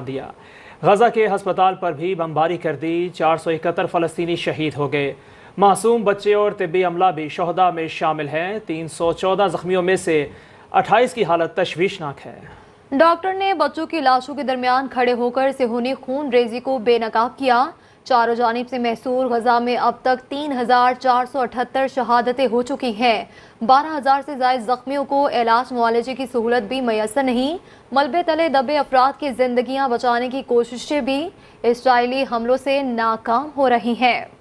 दिया। गजा के हस्पताल पर भी बमबारी कर दी। 471 फ़लस्तीनी शहीद हो गए। मासूम बच्चे और तिब्बी अमला भी शहदा में शामिल हैं। 314 जख्मियों में से 28 की हालत तशवीशनाक है। डॉक्टर ने बच्चों की लाशों के दरमियान खड़े होकर सेहूनी खून रेजी को बेनकाब किया। चारों जानिब से महसूर गजा में अब तक 3,478 शहादतें हो चुकी हैं। 12,000 से ज्यादा जख्मियों को इलाज मुआलजे की सहूलत भी मैसर नहीं। मलबे तले दबे अफराद की जिंदगियां बचाने की कोशिशें भी इसराइली हमलों से नाकाम हो रही हैं।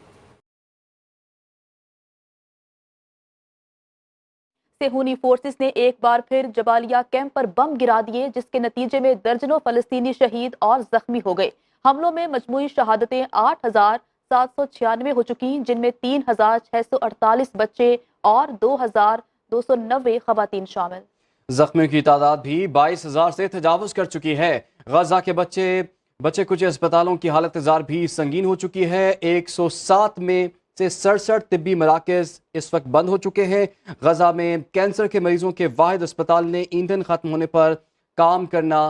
सेहूनी फोर्सेस ने एक बार फिर जबालिया कैंप पर बम गिरा दिए, जिसके नतीजे में दर्जनों फलस्तीनी शहीद और जख्मी हो गए। हमलों में मजमूई शहादतें 8,796 हो चुकी, जिनमें 3,648 बच्चे और 2,290 खवातीन शामिल। जख्मियों की तादाद भी 22,000 से तजावुज कर चुकी है। गजा के बच्चे कुछ अस्पतालों की हालत जार भी संगीन हो चुकी है। 107 में से 67 तिब्बी मराकज इस वक्त बंद हो चुके हैं। गजा में कैंसर के मरीजों के वाहिद अस्पताल ने ईंधन खत्म होने पर काम करना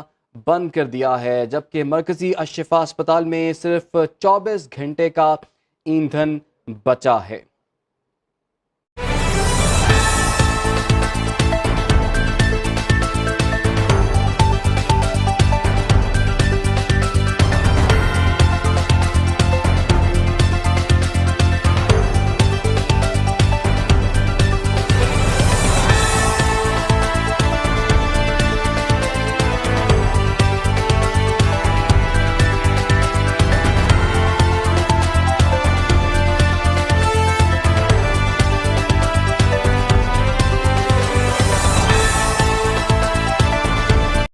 बंद कर दिया है, जबकि मरकजी अशफा अस्पताल में सिर्फ 24 घंटे का ईंधन बचा है।